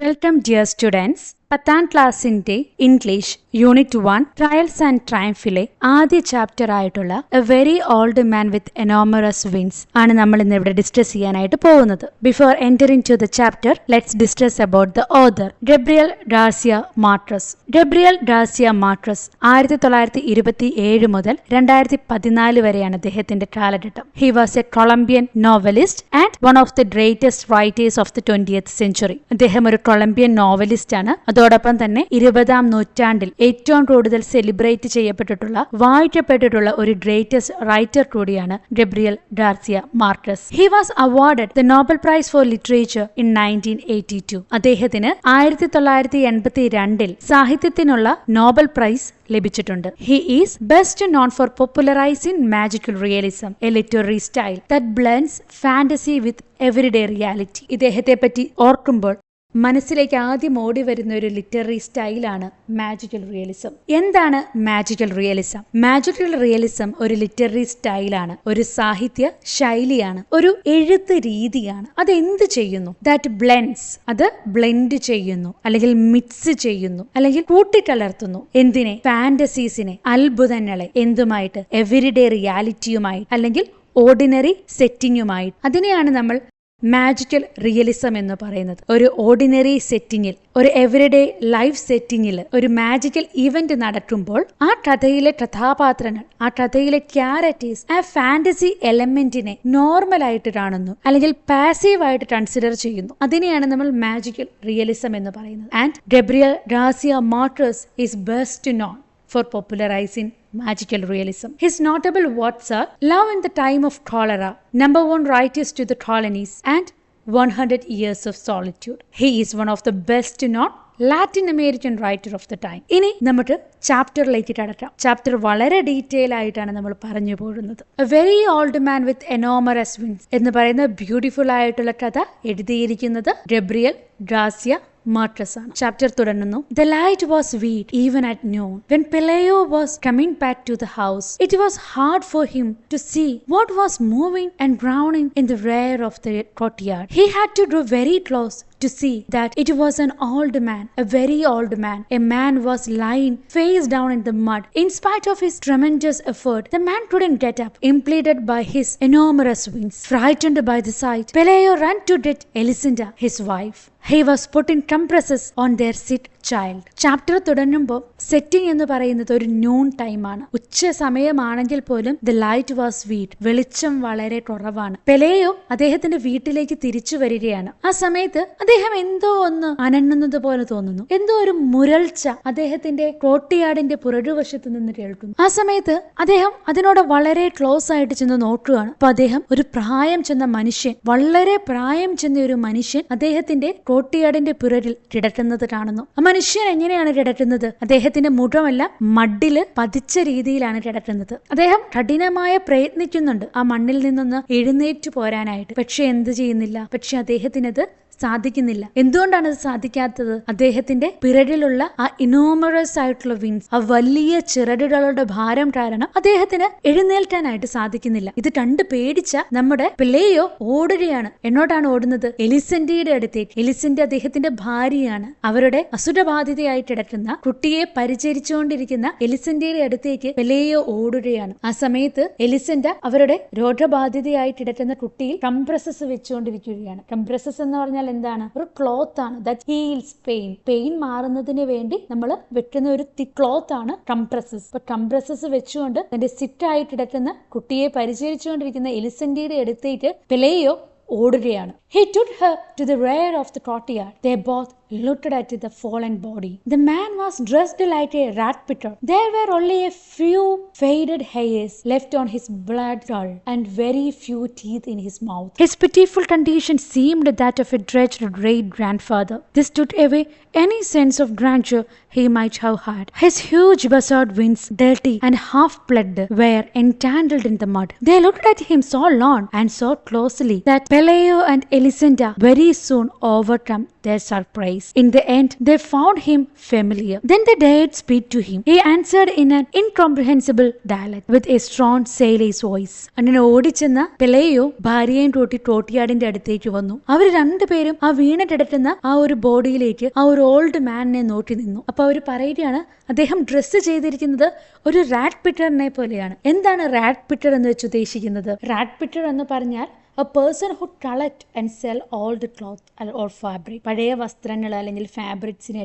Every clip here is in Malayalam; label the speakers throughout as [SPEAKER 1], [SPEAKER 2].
[SPEAKER 1] Welcome dear students. 10ാം ക്ലാസ്സിന്റെ ഇംഗ്ലീഷ് യൂണിറ്റ് 1 ട്രയൽസ് ആൻഡ് ട്രയംഫിലെ ആദ്യ ചാപ്റ്റർ ആയിട്ടുള്ള a very old man with enormous wings ആണ് നമ്മൾ ഇന്ന് ഇവിടെ ഡിസ്കസ് ചെയ്യാനായിട്ട് പോകുന്നത്. Before entering to the chapter, let's discuss about the author Gabriel Garcia Marquez. Gabriel Garcia Marquez 1927 മുതൽ 2014 വരെയാണ് അദ്ദേഹത്തിന്റെ കാലഘട്ടം. He was a Colombian novelist and one of the greatest writers of the 20th century. അദ്ദേഹം ഒരു കൊളംബിയൻ നോവലിസ്റ്റ് ആണ്. അതോടൊപ്പം തന്നെ 20ാം നൂറ്റാണ്ടിൽ ഏറ്റവും കൂടുതൽ സെലിബ്രേറ്റ് ചെയ്യപ്പെട്ടിട്ടുള്ള, വായിക്കപ്പെട്ടിട്ടുള്ള ഒരു ഗ്രേറ്റസ്റ്റ് റൈറ്റർ കൂടിയാണ് Gabriel Garcia Marquez. He was awarded the Nobel prize for literature in 1982. അദ്ദേഹത്തിന് 1982 സാഹിത്യത്തിനുള്ള നോബൽ പ്രൈസ് ലഭിച്ചിട്ടുണ്ട്. He is best known for popularizing magical realism, a literary style that blends fantasy with everyday reality. ഇദ്ദേഹത്തെ പറ്റി ഓർക്കുമ്പോൾ മനസ്സിലേക്ക് ആദ്യം ഓടി വരുന്ന ഒരു ലിറ്റററി സ്റ്റൈലാണ് മാജിക്കൽ റിയലിസം. എന്താണ് മാജിക്കൽ റിയലിസം? മാജിക്കൽ റിയലിസം ഒരു ലിറ്റററി സ്റ്റൈലാണ്, ഒരു സാഹിത്യ ശൈലിയാണ്, ഒരു എഴുത്ത് രീതിയാണ്. അത് എന്ത് ചെയ്യുന്നു? ദാറ്റ് ബ്ലെൻഡ്സ്, അത് ബ്ലെൻഡ് ചെയ്യുന്നു, അല്ലെങ്കിൽ മിക്സ് ചെയ്യുന്നു, അല്ലെങ്കിൽ കൂട്ടിക്കലർത്തുന്നു. എന്തിനെ? ഫാന്റസീസിനെ, അത്ഭുതങ്ങളെ. എന്തുമായിട്ട്? എവരിഡേ റിയാലിറ്റിയുമായി, അല്ലെങ്കിൽ ഓർഡിനറി സെറ്റിങ്ങുമായി. അതിനെയാണ് നമ്മൾ മാജിക്കൽ റിയലിസം എന്ന് പറയുന്നത്. ഒരു ഓർഡിനറി സെറ്റിങ്ങിൽ, ഒരു എവരിഡേ ലൈഫ് സെറ്റിങ്ങിൽ ഒരു മാജിക്കൽ ഇവന്റ് നടക്കുമ്പോൾ ആ കഥയിലെ കഥാപാത്രങ്ങൾ, ആ കഥയിലെ ക്യാരക്ടേഴ്സ് ആ ഫാന്റസി എലമെന്റിനെ നോർമൽ ആയിട്ട് കാണുന്നു, അല്ലെങ്കിൽ പാസീവ് ആയിട്ട് കൺസിഡർ ചെയ്യുന്നു. അതിനെയാണ് നമ്മൾ മാജിക്കൽ റിയലിസം എന്ന് പറയുന്നത്. And Gabriel Garcia Marquez is best known for popularizing magical realism. His notable works are Love in the Time of Cholera, #1 Writers to the Colonies, and 100 Years of Solitude. He is one of the best known Latin American writer of the time. ഇനി നമുക്ക് ചാപ്റ്ററിലേക്ക് കടക്കാം. ചാപ്റ്റർ വളരെ ഡീറ്റെയിൽ ആയിട്ടാണ് നമ്മൾ പറഞ്ഞു പോകുന്നത്. A very old man with enormous wings എന്ന് പറയുന്ന ബ്യൂട്ടിഫുൾ ആയിട്ടുള്ള കഥ എഴുതിയിരിക്കുന്നത് ഗബ്രിയൽ ഗാർസിയ മാർട്രസ് ആണ്. ചാപ്റ്റർ തുടങ്ങുന്നു. The light was weak even at noon. When Pelayo was coming back to the house, it was hard for him to see what was moving and growling in the rear of the courtyard. He had to go very close to see that it was an old man, a very old man. A man was lying face down in the mud. In spite of his tremendous effort, the man couldn't get up, impeded by his enormous wings. Frightened by the sight, Pelayo ran to get Elisenda, his wife. He was putting compresses on their sick child. Chapter തുടങ്ങുമ്പോൾ സെറ്റിംഗ് എന്ന് പറയുന്നത് ഒരു നൂൺ ടൈമാണ്. ഉച്ച സമയമാണെങ്കിൽ പോലും ദ ലൈറ്റ് വാസ് വീക്ക്, വെളിച്ചം വളരെ കുറവാണ്. പെലേയോ അദ്ദേഹത്തിന്റെ വീട്ടിലേക്ക് തിരിച്ചു വരികയാണ്. ആ സമയത്ത് അദ്ദേഹം എന്തോ ഒന്ന് അനങ്ങുന്നത് പോലെ തോന്നുന്നു. എന്തോ ഒരു മുരൾച്ച അദ്ദേഹത്തിന്റെ കോട്ടിയാടിന്റെ പുറകുവശത്ത് നിന്ന് കേൾക്കുന്നു. ആ സമയത്ത് അദ്ദേഹം അതിനോട് വളരെ ക്ലോസ് ആയിട്ട് ചെന്ന് നോക്കുകയാണ്. അപ്പൊ അദ്ദേഹം ഒരു പ്രായം ചെന്ന മനുഷ്യൻ, വളരെ പ്രായം ചെന്ന ഒരു മനുഷ്യൻ അദ്ദേഹത്തിന്റെ കോട്ടിയാടിന്റെ പുറകിൽ കിടക്കുന്നത് കാണുന്നു. ആ മനുഷ്യൻ എങ്ങനെയാണ് കിടക്കുന്നത്? അദ്ദേഹത്തിന്റെ മുഖമെല്ലാം മഡില് പതിച്ച രീതിയിലാണ് കിടക്കുന്നത്. അദ്ദേഹം കഠിനമായി പ്രയത്നിക്കുന്നുണ്ട് ആ മണ്ണിൽ നിന്നൊന്ന് എഴുന്നേറ്റ് പോരാനായിട്ട്. പക്ഷെ എന്ത് ചെയ്യുന്നില്ല? പക്ഷെ അദ്ദേഹത്തിനത് സാധിക്കുന്നില്ല. എന്തുകൊണ്ടാണ് അത് സാധിക്കാത്തത്? അദ്ദേഹത്തിന്റെ പിറകിലുള്ള ആ ഇനോമറസ് ആയിട്ടുള്ള വിങ്സ്, ആ വലിയ ചിറകുകളുടെ ഭാരം കാരണം അദ്ദേഹത്തിന് എഴുന്നേൽക്കാനായിട്ട് സാധിക്കുന്നില്ല. ഇത് കണ്ട് പേടിച്ച നമ്മുടെ പിള്ളയോ ഓടുകയാണ്. എന്നോടാണ് ഓടുന്നത്? എലിസെന്റയുടെ അടുത്തേക്ക്. എലിസെന്റ് അദ്ദേഹത്തിന്റെ ഭാര്യയാണ്. അവരുടെ അസുരബാധിതയായി കിടക്കുന്ന കുട്ടിയെ പരിചരിച്ചുകൊണ്ടിരിക്കുന്ന എലിസെന്റയുടെ അടുത്തേക്ക് പിള്ളയോ ഓടുകയാണ്. ആ സമയത്ത് എലിസെന്റ അവരുടെ രോഗബാധിതയായി കിടക്കുന്ന കുട്ടിയിൽ കംപ്രസസ് വെച്ചുകൊണ്ടിരിക്കുകയാണ്. കംപ്രസസ് എന്ന് പറഞ്ഞാൽ എന്താണ്? ഒരു ക്ലോത്ത് ആണ്. That heels pain. പെയിൻ മാറുന്നതിന് വേണ്ടി നമ്മൾ വെക്കുന്ന ഒരു തിക്ക് ക്ലോത്ത് ആണ് കംപ്രസസ്. അപ്പൊ കംപ്രസസ് വെച്ചുകൊണ്ട് തന്റെ സിറ്റായി കിടക്കുന്ന കുട്ടിയെ പരിചരിച്ചുകൊണ്ടിരിക്കുന്ന എലിസെന്റയുടെ അടുത്തേക്ക് പെലേയോ ഓടുകയാണ്. He took her to the rear of the courtyard. They both looked at the fallen body. The man was dressed like a rat picker. There were only a few faded hairs left on his blood skull and very few teeth in his mouth. His pitiful condition seemed that of a drenched great-grandfather. This took away any sense of grandeur he might have had. His huge buzzard wings, dirty and half-blood, were entangled in the mud. They looked at him so long and so closely that Pelayo and Elisenda very soon overcome their surprise. In the end, they found him familiar. Then they dared speak to him. He answered in an incomprehensible dialect with a strong sailor's voice. അങ്ങനെ ഓടിച്ചെന്ന പെലേയോ ഭാര്യയും കൂട്ടി ടോട്ടിയാടിന്റെ അടുത്തേക്ക് വന്നു. അവർ രണ്ടുപേരും ആ വീണിട്ടെടുത്തുന്ന ആ ഒരു ബോഡിയിലേക്ക് ആ ഒരു ഓൾഡ് മാനിനെ നോക്കി നിന്നു. അപ്പൊ അവർ പറയുകയാണ്, അദ്ദേഹം ഡ്രസ്സ് ചെയ്തിരിക്കുന്നത് ഒരു റാറ്റ് പിറ്ററിനെ പോലെയാണ്. എന്താണ് റാറ്റ് പിറ്റർ എന്ന് വെച്ച് ഉദ്ദേശിക്കുന്നത്? റാറ്റ് പിറ്റർ എന്ന് പറഞ്ഞാൽ a person who collect and sell old cloth or fabric. പഴയ വസ്ത്രങ്ങൾ അല്ലെങ്കിൽ ഫാബ്രിക്സിനെ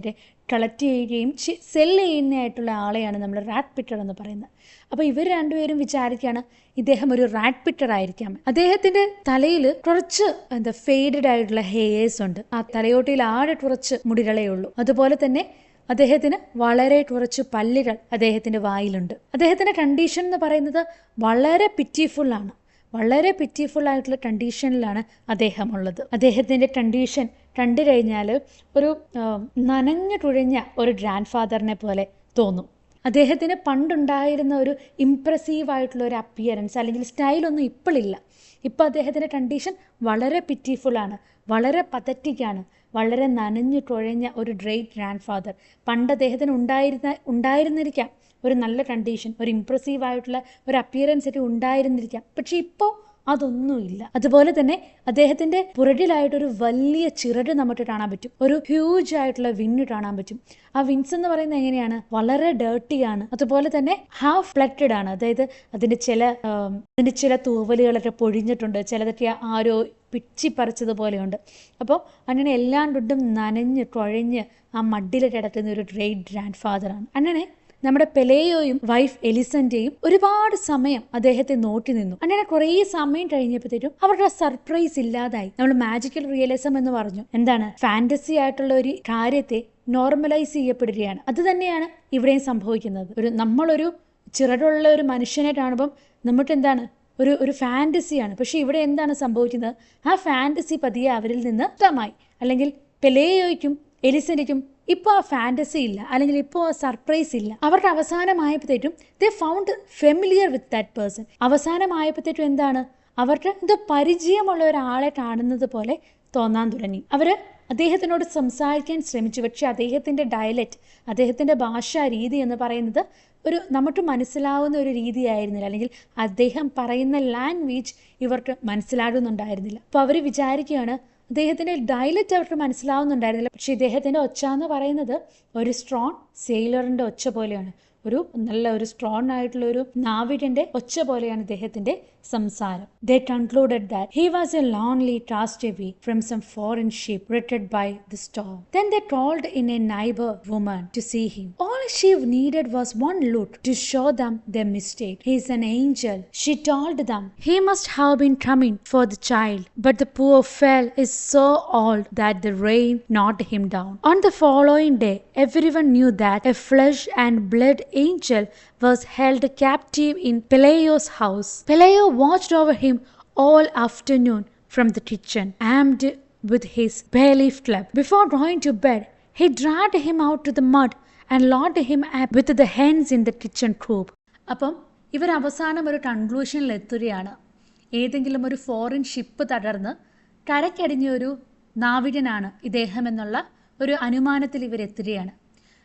[SPEAKER 1] കളക്ട് ചെയ്യുകയും സെല് ചെയ്യുന്നതായിട്ടുള്ള ആളെയാണ് നമ്മൾ റാറ്റ് പിറ്റർ എന്ന് പറയുന്നത്. അപ്പോൾ ഇവർ രണ്ടുപേരും വിചാരിക്കുകയാണ് ഇദ്ദേഹം ഒരു റാറ്റ് പിറ്റർ ആയിരിക്കാം. അദ്ദേഹത്തിന്റെ തലയിൽ കുറച്ച് ഫെയ്ഡഡ് ആയിട്ടുള്ള ഹെയേഴ്സ് ഉണ്ട്. ആ തലയോട്ടിയിൽ ആടെ കുറച്ച് മുടികളേ ഉള്ളൂ. അതുപോലെ തന്നെ അദ്ദേഹത്തിന് വളരെ കുറച്ച് പല്ലുകൾ അദ്ദേഹത്തിന്റെ വായിലുണ്ട്. അദ്ദേഹത്തിന്റെ കണ്ടീഷൻ എന്ന് പറയുന്നത് വളരെ പിറ്റിഫുൾ ആണ്. വളരെ പിറ്റിഫുൾ ആയിട്ടുള്ള കണ്ടീഷനിലാണ് അദ്ദേഹം ഉള്ളത്. അദ്ദേഹത്തിൻ്റെ കണ്ടീഷൻ കണ്ടു കഴിഞ്ഞാൽ ഒരു നനഞ്ഞു തുഴഞ്ഞ ഒരു ഗ്രാൻഡ് ഫാദറിനെ പോലെ തോന്നും. അദ്ദേഹത്തിന് പണ്ടുണ്ടായിരുന്ന ഒരു ഇംപ്രസീവായിട്ടുള്ള ഒരു അപ്പിയറൻസ് അല്ലെങ്കിൽ സ്റ്റൈലൊന്നും ഇപ്പോഴില്ല. ഇപ്പോൾ അദ്ദേഹത്തിൻ്റെ കണ്ടീഷൻ വളരെ പിറ്റിഫുള്ളാണ്, വളരെ പതറ്റിക്കാണ്, വളരെ നനഞ്ഞു തുഴഞ്ഞ ഒരു ഗ്രേറ്റ് ഗ്രാൻഡ് ഫാദർ. പണ്ട് അദ്ദേഹത്തിന് ഉണ്ടായിരുന്നിരിക്കാം ഒരു നല്ല കണ്ടീഷൻ, ഒരു ഇംപ്രസീവ് ആയിട്ടുള്ള ഒരു അപ്പിയറൻസ് ഒക്കെ ഉണ്ടായിരുന്നിരിക്കാം. പക്ഷെ ഇപ്പോൾ അതൊന്നുമില്ല. അതുപോലെ തന്നെ അദ്ദേഹത്തിന്റെ പുറകിലായിട്ടൊരു വലിയ ചിറക് നമുക്ക് കാണാൻ പറ്റും. ഒരു ഹ്യൂജ് ആയിട്ടുള്ള വിന്ന് കാണാൻ പറ്റും. ആ വിൻസ് എന്ന് പറയുന്നത് എങ്ങനെയാണ്? വളരെ ഡേർട്ടിയാണ്. അതുപോലെ തന്നെ ഹാഫ് ബ്ലഡഡ് ആണ്. അതായത് അതിന്റെ ചില തൂവലുകളൊക്കെ പൊഴിഞ്ഞിട്ടുണ്ട്, ചിലതൊക്കെ ആരോ പിച്ചി പറിച്ചതുപോലെയുണ്ട്. അപ്പോൾ അങ്ങനെ എല്ലാം കൊണ്ടും നനഞ്ഞ് കുഴഞ്ഞ് ആ മഡിൽ കിടക്കുന്ന ഒരു ഗ്രേറ്റ് ഗ്രാൻഡ് ഫാദറാണ്. അങ്ങനെ നമ്മുടെ പെലേയോയും വൈഫ് എലിസന്റെയും ഒരുപാട് സമയം അദ്ദേഹത്തെ നോക്കി നിന്നു. അങ്ങനെ കുറേ സമയം കഴിഞ്ഞപ്പോഴത്തേക്കും അവരുടെ സർപ്രൈസ് ഇല്ലാതായി. നമ്മൾ മാജിക്കൽ റിയലിസം എന്ന് പറഞ്ഞു. എന്താണ്? ഫാന്റസി ആയിട്ടുള്ള ഒരു കാര്യത്തെ നോർമലൈസ് ചെയ്യപ്പെടുകയാണ്. അത് തന്നെയാണ് ഇവിടെയും സംഭവിക്കുന്നത്. നമ്മളൊരു ചിറകുള്ള ഒരു മനുഷ്യനെ കാണുമ്പം നമുക്ക് എന്താണ് ഒരു ഫാന്റസിയാണ്. പക്ഷെ ഇവിടെ എന്താണ് സംഭവിക്കുന്നത്? ആ ഫാന്റസി പതിയെ അവരിൽ നിന്ന് നഷ്ടമായി. അല്ലെങ്കിൽ പെലേയോയ്ക്കും എലിസന്റയ്ക്കും ഇപ്പോൾ ആ ഫാന്റസി ഇല്ല, അല്ലെങ്കിൽ ഇപ്പോൾ ആ സർപ്രൈസ് ഇല്ല. അവർക്ക് അവസാനമായപ്പോഴത്തേക്കും they found familiar with that person. അവസാനമായപ്പോഴത്തേക്കും എന്താണ്? അവർക്ക് ഇത് പരിചയമുള്ള ഒരാളെ കാണുന്നത് പോലെ തോന്നാൻ തുടങ്ങി. അവര് അദ്ദേഹത്തിനോട് സംസാരിക്കാൻ ശ്രമിച്ചു. പക്ഷെ അദ്ദേഹത്തിന്റെ ഡയലക്റ്റ്, അദ്ദേഹത്തിന്റെ ഭാഷാ രീതി എന്ന് പറയുന്നത് നമുക്ക് മനസ്സിലാവുന്ന ഒരു രീതിയായിരുന്നില്ല, അല്ലെങ്കിൽ അദ്ദേഹം പറയുന്ന ലാംഗ്വേജ് ഇവർക്ക് മനസ്സിലാകുന്നുണ്ടായിരുന്നില്ല. അപ്പോൾ അവർ വിചാരിക്കുകയാണ് അദ്ദേഹത്തിന്റെ ഡയലക്റ്റ് അവർക്ക് മനസ്സിലാവുന്നുണ്ടായിരുന്നില്ല. പക്ഷെ ഇദ്ദേഹത്തിന്റെ ഒച്ച എന്ന് പറയുന്നത് ഒരു സ്ട്രോങ് സെയിലറിന്റെ ഒച്ച പോലെയാണ്. ഒരു സ്ട്രോങ് ആയിട്ടുള്ള ഒരു നാവികന്റെ ഒച്ച പോലെയാണ് ഇദ്ദേഹത്തിന്റെ സംസാരം. They concluded that he was a lonely castaway from some foreign ship wrecked by the storm. Then they called in a neighbor woman to see him. All she needed was one look to show them their mistake. He is an angel, she told them. He must have been coming for the child, but the poor fellow is so old that the rain knocked him down. On the following day, everyone knew that a flesh and blood angel was held captive in Peleio's house. Peleo watched over him all afternoon from the kitchen, armed with his bailiff club. Before going to bed, he dragged him out to the mud and locked him up with the hens in the kitchen coop. അപ്പം ഇവർ അവസാനം ഒരു കൺക്ലൂഷനിൽ എത്തുകയാണ്. ഏതെങ്കിലും ഒരു ഫോറിൻ ഷിപ്പ് തകർന്ന് കരക്കടിഞ്ഞ ഒരു നാവികനാണ് ഇദ്ദേഹം എന്നുള്ള ഒരു അനുമാനത്തിൽ ഇവർ എത്തുകയാണ്.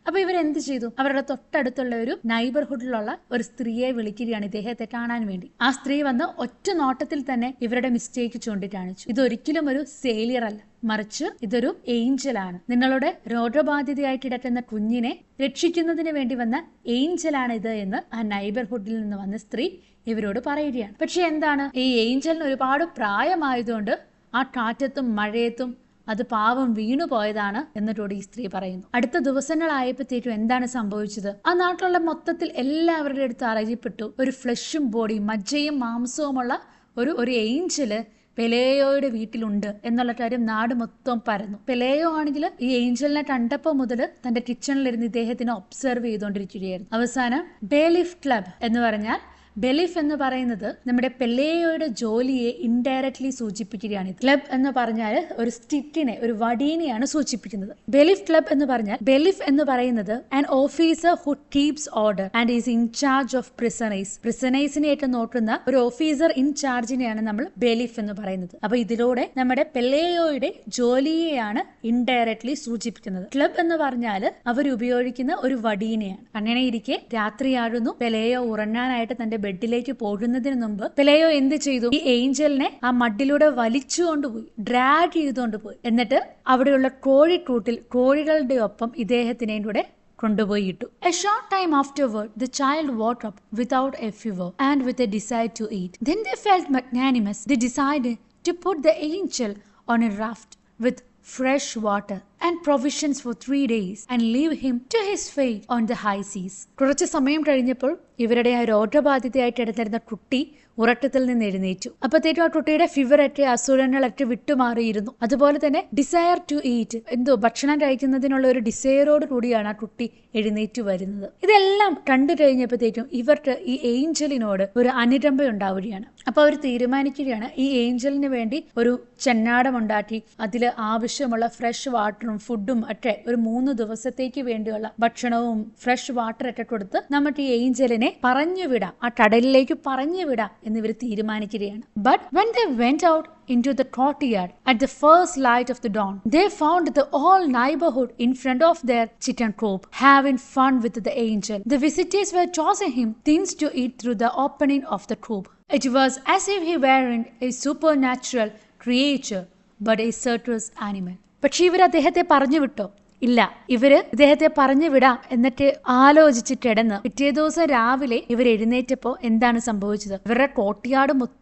[SPEAKER 1] അപ്പോൾ ഇവരെന്ത് ചെയ്തു? അവരുടെ തൊട്ടടുത്തുള്ള ഒരു നൈബർഹുഡിലുള്ള ഒരു സ്ത്രീയെ വിളിക്കുകയാണ് ഇദ്ദേഹത്തെ കാണാൻ വേണ്ടി. ആ സ്ത്രീ വന്ന് ഒറ്റ നോട്ടത്തിൽ തന്നെ ഇവരുടെ മിസ്റ്റേക്ക് ചൂണ്ടിക്കാണിച്ചു. ഇതൊരിക്കലും ഒരു സെയിലിയർ അല്ല, മറിച്ച് ഇതൊരു ഏഞ്ചലാണ്. നിങ്ങളുടെ രോഗബാധിതയായി കിടക്കുന്ന കുഞ്ഞിനെ രക്ഷിക്കുന്നതിന് വേണ്ടി വന്ന ഏഞ്ചലാണ് ഇത് എന്ന് ആ നൈബർഹുഡിൽ നിന്ന് വന്ന സ്ത്രീ ഇവരോട് പറയുകയാണ്. പക്ഷെ എന്താണ്, ഈ ഏഞ്ചലിന് ഒരുപാട് പ്രായമായതുകൊണ്ട് ആ കാറ്റത്തും മഴയത്തും അത് പാവം വീണുപോയതാണ് എന്നിട്ടോട് ഈ സ്ത്രീ പറയുന്നു. അടുത്ത ദിവസങ്ങളായപ്പോഴത്തേക്കും എന്താണ് സംഭവിച്ചത്? ആ നാട്ടിലുള്ള മൊത്തത്തിൽ എല്ലാവരുടെ അടുത്ത് അറിയപ്പെട്ടു ഒരു ഫ്ലഷും ബോഡി, മജ്ജയും മാംസവുമുള്ള ഒരു ഏഞ്ചല് പെലേയോയുടെ വീട്ടിലുണ്ട് എന്നുള്ള കാര്യം നാട് മൊത്തം പരന്നു. പെലേയോ ആണെങ്കിൽ ഈ ഏഞ്ചലിനെ കണ്ടപ്പോൾ മുതൽ തന്റെ കിച്ചണിലിരുന്ന് ഇദ്ദേഹത്തിനെ ഒബ്സർവ് ചെയ്തുകൊണ്ടിരിക്കുകയായിരുന്നു. അവസാനം ബേലിഫ് ക്ലബ് എന്ന് പറഞ്ഞാൽ ബെലിഫ് എന്ന് പറയുന്നത് നമ്മുടെ പെലേയോയുടെ ജോലിയെ ഇൻഡയറക്ട്ലി സൂചിപ്പിക്കുകയാണ്. ക്ലബ് എന്ന് പറഞ്ഞാൽ ഒരു സ്റ്റിക്കിനെ, ഒരു വടീനെയാണ് സൂചിപ്പിക്കുന്നത്. ബെലിഫ് ക്ലബ് എന്ന് പറഞ്ഞാൽ, ബെലിഫ് എന്ന് പറയുന്നത് an officer who keeps order and is in charge of prisoners. പ്രിസണേഴ്സിനെ ഏറ്റവും നോക്കുന്ന ഒരു ഓഫീസർ ഇൻ ചാർജിനെയാണ് നമ്മൾ ബെലിഫ് എന്ന് പറയുന്നത്. അപ്പൊ ഇതിലൂടെ നമ്മുടെ പെലേയോയുടെ ജോലിയെയാണ് ഇൻഡയറക്ട്ലി സൂചിപ്പിക്കുന്നത്. ക്ലബ് എന്ന് പറഞ്ഞാൽ അവർ ഉപയോഗിക്കുന്ന ഒരു വടീനെയാണ്. അങ്ങനെ ഇരിക്കെ രാത്രിയാഴുന്നു. പെലേയോ ഉറങ്ങാനായിട്ട് തന്റെ ബെഡിലേക്ക് പോകുന്നതിന് മുമ്പ് പെലേയോ എന്ത് ചെയ്തു? ഈ ഏഞ്ചലിനെ ആ മഡിലൂടെ വലിച്ചുകൊണ്ടുപോയി, ഡ്രാഗ് ചെയ്തുകൊണ്ടുപോയി. എന്നിട്ട് അവിടെയുള്ള കോഴിക്കൂട്ടിൽ കോഴികളുടെ ഒപ്പം ഇദ്ദേഹത്തിനെ കൂടെ കൊണ്ടുപോയി ഇട്ടു. A short time afterward, the child woke up without a fever and with a desire to eat. Then they felt magnanimous. They decided to put the angel on a raft with fresh water and provisions for 3 days and leave him to his fate on the high seas. കുറച്ച് സമയം കഴിഞ്ഞപ്പോൾ ഇവരുടെ ആ രോഗബാധിതയായിട്ട് എടുത്തിരുന്ന കുട്ടി ഉറക്കത്തിൽ നിന്ന് എഴുന്നേറ്റു. അപ്പോഴത്തേക്കും ആ കുട്ടിയുടെ ഫിവറൊക്കെ, അസുരങ്ങളൊക്കെ വിട്ടുമാറിയിരുന്നു. അതുപോലെ തന്നെ ഡിസയർ ടു ഈറ്റ്, ഭക്ഷണം കഴിക്കുന്നതിനുള്ള ഒരു ഡിസയറോട് കൂടിയാണ് ആ കുട്ടി എഴുന്നേറ്റു വരുന്നത്. ഇതെല്ലാം കണ്ടു കഴിഞ്ഞപ്പോഴത്തേക്കും ഇവർക്ക് ഈ ഏഞ്ചലിനോട് ഒരു അനുകമ്പ ഉണ്ടാവുകയാണ്. അപ്പൊ അവർ തീരുമാനിക്കുകയാണ് ഈ ഏഞ്ചലിന് വേണ്ടി ഒരു ചെന്നാടം ഉണ്ടാക്കി അതിൽ ആവശ്യമുള്ള ഫ്രഷ് വാട്ടറും ഫുഡും ഒക്കെ, ഒരു 3 ദിവസത്തേക്ക് വേണ്ടിയുള്ള ഭക്ഷണവും ഫ്രഷ് വാട്ടറൊക്കെ കൊടുത്ത് നമുക്ക് ഈ ഏഞ്ചലിനെ പറഞ്ഞു വിടാം, ആ കടലിലേക്ക് പറഞ്ഞു വിടാം എന്ന് ഇവർ തീരുമാനിക്കുകയാണ്. But when they went out into the courtyard at the first light of the dawn, they found the whole neighborhood in front of their chicken coop, having fun with the angel. The visitors were tossing him things to eat through the opening of the coop. It was as if he weren't a supernatural creature, but a circus animal. പക്ഷെ ഇവർ അദ്ദേഹത്തെ പറഞ്ഞു വിട്ടോ? ഇല്ല, ഇവര് ഇദ്ദേഹത്തെ പറഞ്ഞു വിടാം എന്നിട്ട് ആലോചിച്ച് കിടന്ന് പിറ്റേ ദിവസം രാവിലെ ഇവർ എഴുന്നേറ്റപ്പോ എന്താണ് സംഭവിച്ചത്? ഇവരുടെ കോട്ടിയാട് മൊത്തം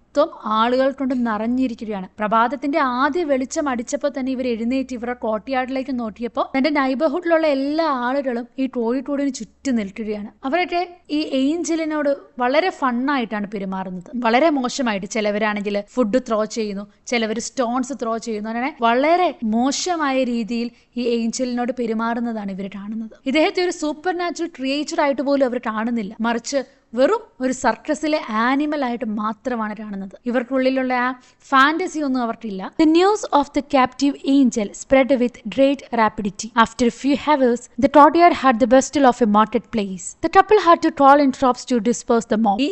[SPEAKER 1] ആളുകൾ കൊണ്ട് നിറഞ്ഞിരിക്കുകയാണ്. പ്രഭാതത്തിന്റെ ആദ്യ വെളിച്ചം അടിച്ചപ്പോൾ തന്നെ ഇവർ എഴുന്നേറ്റ് ഇവരുടെ കോട്ടിയാടിലേക്ക് നോക്കിയപ്പോൾ തന്റെ നൈബർഹുഡിലുള്ള എല്ലാ ആളുകളും ഈ കോഴിക്കൂടിന് ചുറ്റും നിൽക്കുകയാണ്. അവരൊക്കെ ഈ ഏഞ്ചലിനോട് വളരെ ഫണ്ണായിട്ടാണ് പെരുമാറുന്നത്, വളരെ മോശമായിട്ട്. ചിലവരാണെങ്കിൽ ഫുഡ് ത്രോ ചെയ്യുന്നു, ചിലവർ സ്റ്റോൺസ് ത്രോ ചെയ്യുന്നു. അങ്ങനെ വളരെ മോശമായ രീതിയിൽ ഈ ഏഞ്ചലിനോട് പെരുമാറുന്നതാണ് ഇവർ കാണുന്നത്. ഇദ്ദേഹത്തെ ഒരു സൂപ്പർ നാച്ചുറൽ ക്രിയേച്ചർ ആയിട്ട് പോലും അവർ കാണുന്നില്ല, മറിച്ച് വെറും ഒരു സർക്കസിലെ ആനിമൽ ആയിട്ട് മാത്രമാണ് കാണുന്നത്. ഇവർക്കുള്ളിലുള്ള ആ ഫാന്റസി ഒന്നും അവർക്കില്ല. The news of the captive angel spread with great rapidity. After a few hours, the courtyard had the bustle of a marketplace. The couple had to call in troops to disperse the mob.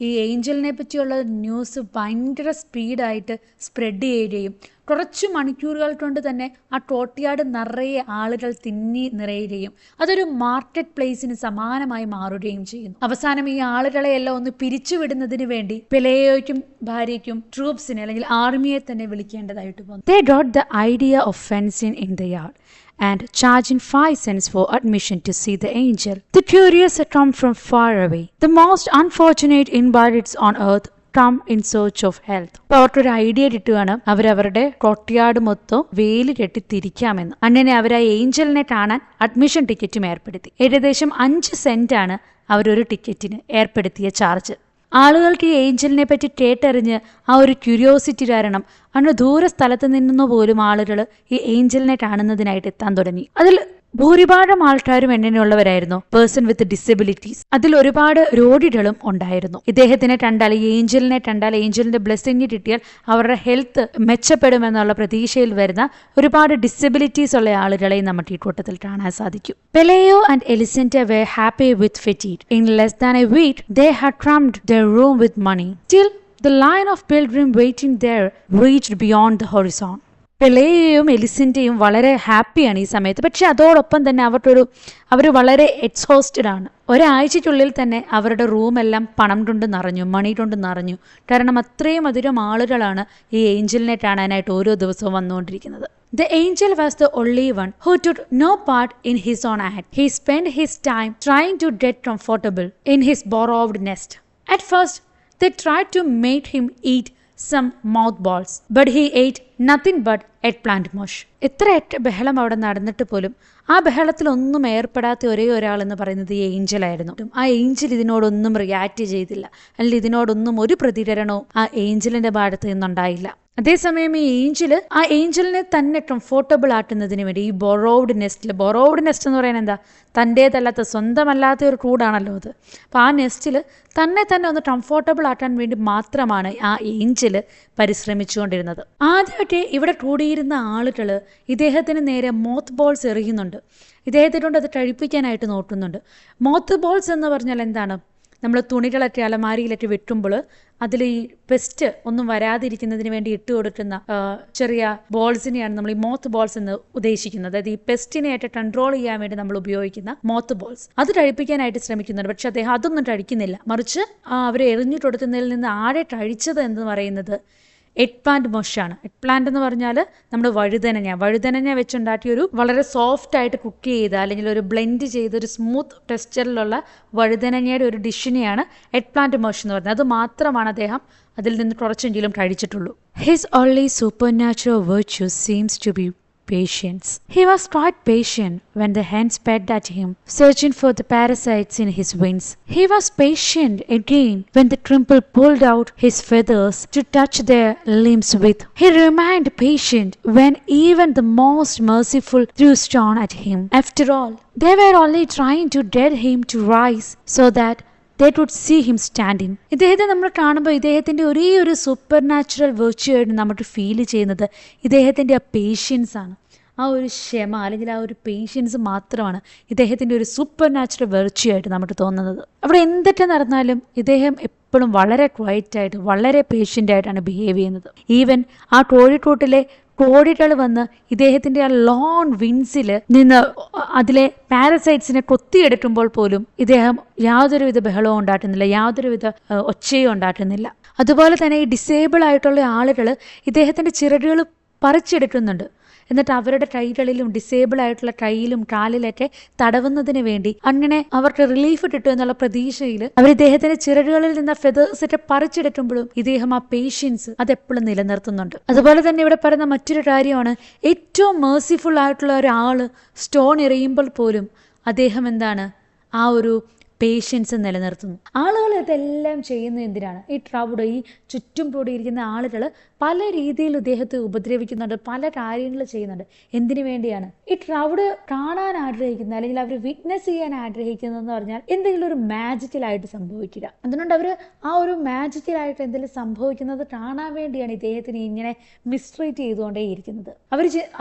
[SPEAKER 1] ഈ ഏഞ്ചലിനെ പറ്റിയുള്ള ന്യൂസ് ഭയങ്കര സ്പീഡായിട്ട് സ്പ്രെഡ് ചെയ്യുകയും കുറച്ച് മണിക്കൂറുകൾ കൊണ്ട് തന്നെ ആ കോട്ടിയാട് നിറയെ ആളുകൾ തിങ്ങി നിറയുകയും അതൊരു മാർക്കറ്റ് പ്ലേസിന് സമാനമായി മാറുകയും ചെയ്യുന്നു. അവസാനം ഈ ആളുകളെ എല്ലാം ഒന്ന് പിരിച്ചുവിടുന്നതിന് വേണ്ടി പെലേയോയ്ക്കും ഭാര്യയ്ക്കും ട്രൂപ്സിനെ അല്ലെങ്കിൽ ആർമിയെ തന്നെ വിളിക്കേണ്ടതായിട്ട് വന്നു. They got the idea of fencing in the yard and charging 5 cents for admission to see the angel. The curious had come from far away. The most unfortunate invalids on earth come in search of health. അപ്പോൾ അവർക്കൊരു ഐഡിയ കിട്ടുകയാണ്, അവരവരുടെ കൊട്ടിയാട് മൊത്തം വേലി കെട്ടി തിരിക്കാമെന്ന്. അങ്ങനെ അവർ ആ ഏഞ്ചലിനെ കാണാൻ അഡ്മിഷൻ ടിക്കറ്റും ഏർപ്പെടുത്തി. ഏകദേശം 5 സെന്റാണ് അവരൊരു ടിക്കറ്റിന് ഏർപ്പെടുത്തിയ ചാർജ്. ആളുകൾക്ക് ഈ ഏഞ്ചലിനെ പറ്റി കേട്ടറിഞ്ഞ് ആ ഒരു ക്യൂരിയോസിറ്റി കാരണം അങ്ങനെ ദൂര സ്ഥലത്ത് നിന്ന് പോലും ആളുകൾ ഈ ഏഞ്ചലിനെ കാണുന്നതിനായിട്ട് എത്താൻ തുടങ്ങി. അതിൽ ഭൂരിഭാഗം ആൾക്കാരും എങ്ങനെയുള്ളവരായിരുന്നു? Person with disabilities. അതിൽ ഒരുപാട് രോഗികളും ഉണ്ടായിരുന്നു. ഇദ്ദേഹത്തിനെ കണ്ടാൽ, ഈ ഏഞ്ചലിനെ കണ്ടാൽ, ഏഞ്ചലിന്റെ ബ്ലെസ്സിങ് കിട്ടിയാൽ അവരുടെ ഹെൽത്ത് മെച്ചപ്പെടുമെന്നുള്ള പ്രതീക്ഷയിൽ വരുന്ന ഒരുപാട് ഡിസബിലിറ്റീസ് ഉള്ള ആളുകളെ നമുക്ക് ഈ കൂട്ടത്തിൽ കാണാൻ സാധിക്കും. പെലേയോ and എലിസെന്റ were happy with fatigue. In less than a week, they had crammed their room with money. Till the line of pilgrims waiting there reached beyond the horizon. പെലേയും എലിസെന്റയും വളരെ ഹാപ്പിയാണ് ഈ സമയത്ത്. പക്ഷെ അതോടൊപ്പം തന്നെ അവർ വളരെ എക്സോസ്റ്റഡ് ആണ്. ഒരാഴ്ചയ്ക്കുള്ളിൽ തന്നെ അവരുടെ റൂമെല്ലാം പണം കൊണ്ട് നിറഞ്ഞു, മണി കൊണ്ട് നിറഞ്ഞു. കാരണം അത്രയും അധികം ആളുകളാണ് ഈ ഏഞ്ചലിനെ കാണാനായിട്ട് ഓരോ ദിവസവും വന്നുകൊണ്ടിരിക്കുന്നത്. The angel was the only one who took no part in his own act. He spent his time trying to get comfortable in his borrowed nest. At first, they tried to make him eat some mothballs, but he ate nothing but eggplant mush. എത്രയൊക്കെ ബഹളം അവിടെ നടന്നിട്ട് പോലും ആ ബഹളത്തിലൊന്നും ഏർപ്പെടാത്ത ഒരേ ഒരാളെന്ന് പറയുന്നത് ഈ ഏഞ്ചലായിരുന്നു. ആ ഏഞ്ചൽ ഇതിനോടൊന്നും റിയാക്ട് ചെയ്തില്ല, അല്ലെങ്കിൽ ഇതിനോടൊന്നും ഒരു പ്രതികരണവും ആ ഏഞ്ചലിന്റെ ഭാഗത്ത് നിന്നുണ്ടായില്ല. അതേസമയം ഈ ഏഞ്ചലിനെ തന്നെ കംഫോർട്ടബിൾ ആക്കുന്നതിന് വേണ്ടി ഈ ബൊറോവ്ഡ് നെസ്റ്റ് എന്ന് പറയുന്നത് എന്താ, തൻ്റേതല്ലാത്ത സ്വന്തമല്ലാത്ത ഒരു കൂടാണല്ലോ അത്. അപ്പോൾ ആ നെസ്റ്റിൽ തന്നെ ഒന്ന് കംഫോർട്ടബിൾ ആക്കാൻ വേണ്ടി മാത്രമാണ് ആ ഏഞ്ചൽ പരിശ്രമിച്ചുകൊണ്ടിരുന്നത്. ആദ്യമായിട്ട് ഇവിടെ കൂടിയിരുന്ന ആളുകൾ ഇദ്ദേഹത്തിന് നേരെ മോത്ത് ബോൾസ് എറിയുന്നുണ്ട്. ഇദ്ദേഹത്തെ കൊണ്ട് അത് കഴിപ്പിക്കാനായിട്ട് നോക്കുന്നുണ്ട്. മോത്ത് ബോൾസ് എന്ന് പറഞ്ഞാൽ എന്താണ്, നമ്മൾ തുണികളൊക്കെ അലമാരിയിലൊക്കെ വെട്ടുമ്പോൾ അതിൽ ഈ പെസ്റ്റ് ഒന്നും വരാതിരിക്കുന്നതിന് വേണ്ടി ഇട്ട് കൊടുക്കുന്ന ചെറിയ ബോൾസിനെയാണ് നമ്മൾ ഈ മോത്ത് ബോൾസ് എന്ന് ഉദ്ദേശിക്കുന്നത്. അതായത് ഈ പെസ്റ്റിനെയായിട്ട് കൺട്രോൾ ചെയ്യാൻ വേണ്ടി നമ്മൾ ഉപയോഗിക്കുന്ന മോത്ത് ബോൾസ് അത് കഴിപ്പിക്കാനായിട്ട് ശ്രമിക്കുന്നുണ്ട്. പക്ഷെ അദ്ദേഹം അതൊന്നും കഴിക്കുന്നില്ല. മറിച്ച് അവരെ എറിഞ്ഞു കൊടുക്കുന്നതിൽ നിന്ന് ആരെ കഴിച്ചത് എന്ന് പറയുന്നത് എഗ് പ്ലാന്റ് മൊഷാണ്. എഗ് പ്ലാന്റ് എന്ന് പറഞ്ഞാൽ നമ്മൾ വഴുതനങ്ങ വെച്ചുണ്ടാക്കിയ ഒരു വളരെ സോഫ്റ്റ് ആയിട്ട് കുക്ക് ചെയ്ത അല്ലെങ്കിൽ ഒരു ബ്ലെൻഡ് ചെയ്ത ഒരു സ്മൂത്ത് ടെക്സ്ചറിലുള്ള വഴുതനങ്ങയുടെ ഒരു ഡിഷിനെയാണ് എഗ് പ്ലാന്റ് മൊഷ് എന്ന് പറയുന്നത്. അത് മാത്രമാണ് അദ്ദേഹം അതിൽ നിന്ന് കുറച്ചെങ്കിലും കഴിച്ചിട്ടുള്ളൂ. His only supernatural virtue seems to be patience. He was quite patient when the hens pecked at him, searching for the parasites in his wings. He was patient again when the trimple pulled out his feathers to touch their limbs with. He remained patient when even the most merciful threw stone at him. After all, they were only trying to get him to rise so that they would see him standing. ഇദ്ദേഹത്തെ നമ്മൾ കാണുമ്പോൾ ഇദ്ദേഹത്തിൻ്റെ ഒരേ ഒരു സൂപ്പർ നാച്ചുറൽ വെർച്യൂ ആയിട്ട് നമുക്ക് ഫീൽ ചെയ്യുന്നത് ഇദ്ദേഹത്തിൻ്റെ ആ പേഷ്യൻസ് ആണ്. ആ ഒരു ക്ഷമ അല്ലെങ്കിൽ ആ ഒരു പേഷ്യൻസ് മാത്രമാണ് ഇദ്ദേഹത്തിൻ്റെ ഒരു സൂപ്പർ നാച്ചുറൽ വെർച്യൂ ആയിട്ട് നമുക്ക് തോന്നുന്നത്. അവിടെ എന്തൊക്കെ നടന്നാലും ഇദ്ദേഹം എപ്പോഴും വളരെ ക്വയറ്റായിട്ട് വളരെ പേഷ്യൻ്റായിട്ടാണ് ബിഹേവ് ചെയ്യുന്നത്. ഈവൻ ആ കോഴിക്കോട്ടിലെ കോഴികൾ വന്ന് ഇദ്ദേഹത്തിൻ്റെ ആ ലോങ് വിങ്സിൽ നിന്ന് അതിലെ പാരസൈറ്റ്സിനെ കൊത്തിയെടുക്കുമ്പോൾ പോലും ഇദ്ദേഹം യാതൊരുവിധ ബഹളവും ഉണ്ടാക്കുന്നില്ല, യാതൊരുവിധ ഒച്ചയും ഉണ്ടാക്കുന്നില്ല. അതുപോലെ തന്നെ ഈ ഡിസേബിൾ ആയിട്ടുള്ള ആളുകൾ ഇദ്ദേഹത്തിൻ്റെ ചിറകുകൾ പറിച്ചെടുക്കുന്നുണ്ട്. എന്നിട്ട് അവരുടെ കൈകളിലും ഡിസേബിൾ ആയിട്ടുള്ള കൈയിലും കാലിലൊക്കെ തടവുന്നതിന് വേണ്ടി അങ്ങനെ അവർക്ക് റിലീഫ് കിട്ടും എന്നുള്ള പ്രതീക്ഷയിൽ അവർ ഇദ്ദേഹത്തിന്റെ ചിറകുകളിൽ നിന്ന് ഫെതേഴ്സൊക്കെ പറിച്ചെടുക്കുമ്പോഴും ഇദ്ദേഹം ആ പേഷ്യൻസ് അതെപ്പോഴും നിലനിർത്തുന്നുണ്ട്. അതുപോലെ തന്നെ ഇവിടെ പറയുന്ന മറ്റൊരു കാര്യമാണ്, ഏറ്റവും മേഴ്സിഫുൾ ആയിട്ടുള്ള ഒരാള് സ്റ്റോൺ എറിയുമ്പോൾ പോലും അദ്ദേഹം എന്താണ് ആ ഒരു പേഷ്യൻസ് നിലനിർത്തുന്നു. ആളുകൾ ഇതെല്ലാം ചെയ്യുന്നത് എന്തിനാണ്? ഈ ട്രൗഡ് ഈ ചുറ്റും കൂടിയിരിക്കുന്ന ആളുകൾ പല രീതിയിൽ ഇദ്ദേഹത്തെ ഉപദ്രവിക്കുന്നുണ്ട്, പല കാര്യങ്ങൾ ചെയ്യുന്നുണ്ട്. എന്തിനു വേണ്ടിയാണ്? ഈ ട്രൗഡ് കാണാൻ ആഗ്രഹിക്കുന്ന അല്ലെങ്കിൽ അവർ വിറ്റ്നസ് ചെയ്യാൻ ആഗ്രഹിക്കുന്നതെന്ന് പറഞ്ഞാൽ എന്തെങ്കിലും ഒരു മാജിക്കലായിട്ട് സംഭവിക്കുക. അതുകൊണ്ട് അവർ ആ ഒരു മാജിക്കലായിട്ട് എന്തെങ്കിലും സംഭവിക്കുന്നത് കാണാൻ വേണ്ടിയാണ് ഇദ്ദേഹത്തിന് ഇങ്ങനെ മിസ്ട്രീറ്റ് ചെയ്തുകൊണ്ടേയിരിക്കുന്നത്.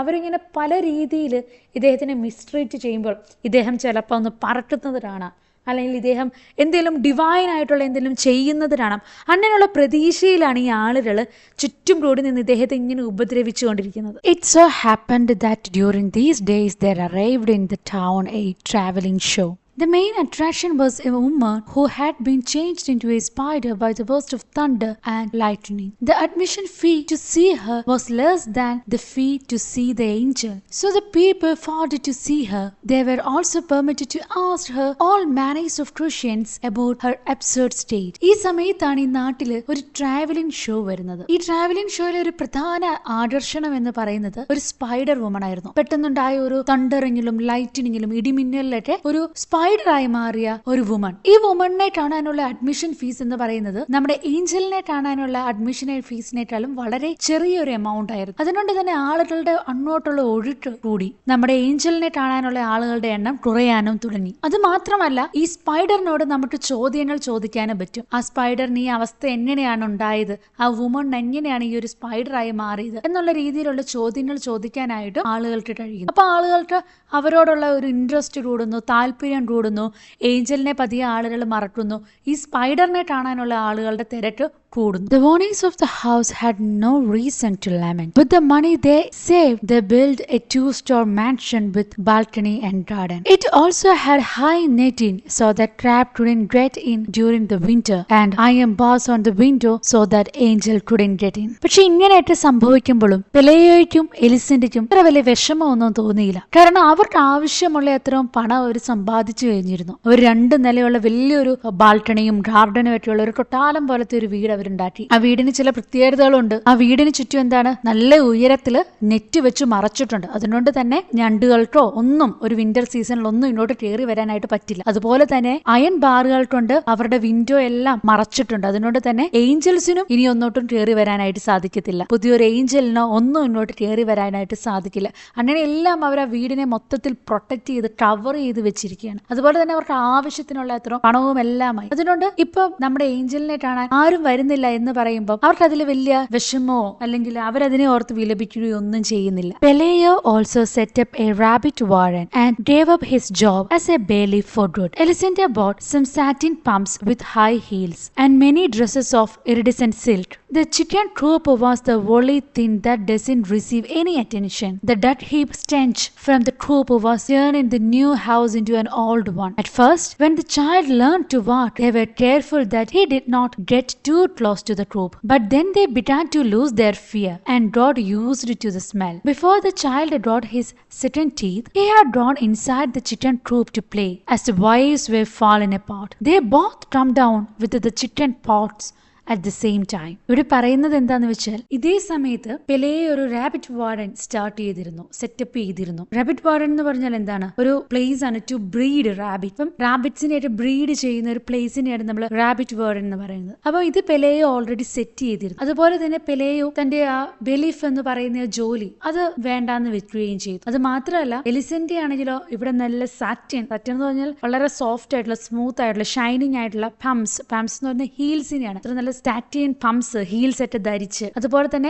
[SPEAKER 1] അവരിങ്ങനെ പല രീതിയിൽ ഇദ്ദേഹത്തിനെ മിസ്ട്രീറ്റ് ചെയ്യുമ്പോൾ ഇദ്ദേഹം ചിലപ്പോൾ ഒന്ന് പറക്കുന്നത് കാണാം, അല്ലെങ്കിൽ ഇദ്ദേഹം എന്തെങ്കിലും ഡിവൈൻ ആയിട്ടുള്ള എന്തെങ്കിലും ചെയ്യുന്നത് കാണാം. അങ്ങനെയുള്ള പ്രതീക്ഷയിലാണ് ഈ ആളുകൾ ചുറ്റും കൂടി നിന്ന് ഇദ്ദേഹത്തെ ഇങ്ങനെ ഉപദ്രവിച്ചുകൊണ്ടിരിക്കുന്നത്. It so happened that during these days there arrived in the town a traveling show. The main attraction was a woman who had been changed into a spider by the burst of thunder and lightning. The admission fee to see her was less than the fee to see the angel. So the people fought to see her. They were also permitted to ask her all manners of questions about her absurd state. ഈ സമയത്താണ് ഈ നാട്ടിൽ ഒരു ട്രാവലിംഗ് ഷോ വരുന്നത്. ഈ ട്രാവലിംഗ് ഷോയിലെ ഒരു പ്രധാന ആകർഷണം എന്ന് പറയുന്നത് ഒരു സ്പൈഡർ വുമൺ ആയിരുന്നു. പെട്ടെന്നുണ്ടായ ഒരു തണ്ടറിങ്ങിലും ലൈറ്റിനിങ്ങിലും ഇടിമിന്നലിലൊക്കെ ഒരു സ്പൈഡറായി മാറിയ ഒരു വുമൺ. ഈ വുമണിനെ കാണാനുള്ള അഡ്മിഷൻ ഫീസ് എന്ന് പറയുന്നത് നമ്മുടെ ഏഞ്ചലിനെ കാണാനുള്ള അഡ്മിഷൻ ഫീസിനേക്കാളും വളരെ ചെറിയൊരു എമൗണ്ട് ആയിരുന്നു. അതുകൊണ്ട് തന്നെ ആളുകളുടെ അങ്ങോട്ടുള്ള ഒഴുക്ക് കൂടി നമ്മുടെ ഏഞ്ചലിനെ കാണാനുള്ള ആളുകളുടെ എണ്ണം കുറയാനും തുടങ്ങി. അത് മാത്രമല്ല, ഈ സ്പൈഡറിനോട് നമുക്ക് ചോദ്യങ്ങൾ ചോദിക്കാനും പറ്റും. ആ സ്പൈഡറിന് ഈ അവസ്ഥ എങ്ങനെയാണ് ഉണ്ടായത്, ആ വുമൺ എങ്ങനെയാണ് ഈ ഒരു സ്പൈഡറായി മാറിയത് എന്നുള്ള രീതിയിലുള്ള ചോദ്യങ്ങൾ ചോദിക്കാനായിട്ട് ആളുകൾക്ക് കഴിയും. അപ്പൊ ആളുകൾക്ക് അവരോടുള്ള ഒരു ഇൻട്രസ്റ്റ് കൂടുന്നു, താല്പര്യം കൂടുന്നു. ഏഞ്ചലിനെ പതിയെ ആളുകൾ മറക്കുന്നു. ഈ സ്പൈഡറിനെ കാണാനുള്ള ആളുകളുടെ തിരക്ക് കൂടുന്നു. The owners of the house had no reason to lament. With the money they saved, they built a 2-story mansion with balcony and garden. It also had high netting so that crab couldn't get in during the winter, and iron bars on the window so that angel couldn't get in. പക്ഷെ ഇങ്ങനെയായിട്ട് സംഭവിക്കുമ്പോഴും പെലേയോയ്ക്കും എലിസന്റയ്ക്കും അത്ര വലിയ വിഷമമൊന്നും തോന്നിയില്ല. കാരണം അവർക്ക് ആവശ്യമുള്ള എത്രയും പണം അവർ സമ്പാദിച്ചു കഴിഞ്ഞിരുന്നു. ഒരു 2 നിലയുള്ള വലിയൊരു ബാൽക്കണിയും ഗാർഡനും ഒക്കെയുള്ള ഒരു കൊട്ടാരം പോലത്തെ ഒരു വീട് അവർ അവരുണ്ടാക്കി. ആ വീടിന് ചില പ്രത്യേകതകളുണ്ട്. ആ വീടിന് ചുറ്റും എന്താണ്, നല്ല ഉയരത്തില് നെറ്റ് വെച്ച് മറച്ചിട്ടുണ്ട്. അതുകൊണ്ട് തന്നെ ഞണ്ടുകൾക്കോ ഒന്നും ഒരു വിന്റർ സീസണിൽ ഒന്നും ഇങ്ങോട്ട് കയറി വരാനായിട്ട് പറ്റില്ല. അതുപോലെ തന്നെ അയൺ ബാറുകൾ കൊണ്ട് അവരുടെ വിൻഡോ എല്ലാം മറച്ചിട്ടുണ്ട്. അതുകൊണ്ട് തന്നെ ഏഞ്ചൽസിനും ഇനി ഒന്നോട്ടും കയറി വരാനായിട്ട് സാധിക്കത്തില്ല. പുതിയൊരു ഏഞ്ചലിനോ ഒന്നും ഇങ്ങോട്ട് കയറി വരാനായിട്ട് സാധിക്കില്ല. അങ്ങനെ എല്ലാം അവർ ആ വീടിനെ മൊത്തത്തിൽ പ്രൊട്ടക്ട് ചെയ്ത് കവർ ചെയ്ത് വെച്ചിരിക്കുകയാണ്. അതുപോലെ തന്നെ അവർക്ക് ആവശ്യത്തിനുള്ള എത്ര പണവും എല്ലാമായി. അതുകൊണ്ട് ഇപ്പൊ നമ്മുടെ ഏഞ്ചലിനെ കാണാൻ ആരും വരുന്നില്ല എന്ന് പറയുമ്പോൾ അവർക്ക് അതിൽ വലിയ വിഷമോ അല്ലെങ്കിൽ അവരതിനെ ഓർത്ത് വിലപിക്കുകയോ ഒന്നും ചെയ്യുന്നില്ല. Pelayo also set up a rabbit warren and gave up his job as a bailiff for good. Elisenda bought some satin pumps with high heels and many dresses of iridescent silk. The chicken coop was the only thing that doesn't receive any attention. The dirt heap stench from the coop was turning the new house into an old one. At first, when the child learned to walk, they were careful that he did not get too close to the coop. But then they began to lose their fear and got used to the smell. Before the child got his second teeth, he had gone inside the chicken coop to play. As the waves were falling apart, they both come down with the chicken pots at the same time. ഇവിടെ പറയുന്നത് എന്താന്ന് വെച്ചാൽ, ഇതേ സമയത്ത് പെലയെ ഒരു റാബിറ്റ് വാർഡൻ സ്റ്റാർട്ട് ചെയ്തിരുന്നു, സെറ്റപ്പ് ചെയ്തിരുന്നു. റാബിറ്റ് വാർഡൻ എന്ന് പറഞ്ഞാൽ എന്താണ്, ഒരു പ്ലേസ് ആണ് ടു ബ്രീഡ് റാബിറ്റ്. ഇപ്പം റാബിറ്റ്സിനായിട്ട് ബ്രീഡ് ചെയ്യുന്ന ഒരു പ്ലേസിനെയാണ് നമ്മൾ റാബിറ്റ് വാർഡൻ എന്ന് പറയുന്നത്. അപ്പൊ ഇത് പെലയെ ഓൾറെഡി സെറ്റ് ചെയ്തിരുന്നു. അതുപോലെ തന്നെ പെലയോ തന്റെ ആ ബെലീഫ് എന്ന് പറയുന്ന ജോലി അത് വേണ്ടാന്ന് വെക്കുകയും ചെയ്തു. അത് മാത്രമല്ല, എലിസന്റെ ആണെങ്കിലോ ഇവിടെ നല്ല സാറ്റിൻ എന്ന് പറഞ്ഞാൽ വളരെ സോഫ്റ്റ് ആയിട്ടുള്ള, സ്മൂത്ത് ആയിട്ടുള്ള, ഷൈനിങ് ആയിട്ടുള്ള പംസ് എന്ന് പറഞ്ഞാൽ ഹീൽസിനെയാണ്. അത്ര നല്ല സ്റ്റാറ്റിൻ പംപ്സ് ഹീൽസ് ഒക്കെ ധരിച്ച്, അതുപോലെ തന്നെ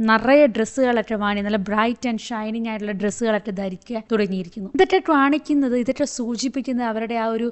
[SPEAKER 1] നിറയെ ഡ്രസ്സുകളൊക്കെ വാങ്ങി നല്ല ബ്രൈറ്റ് ആൻഡ് ഷൈനിങ് ആയിട്ടുള്ള ഡ്രസ്സുകളൊക്കെ ധരിക്കാൻ തുടങ്ങിയിരിക്കുന്നു. ഇതൊക്കെ കാണിക്കുന്നത്, ഇതൊക്കെ സൂചിപ്പിക്കുന്നത് അവരുടെ ആ ഒരു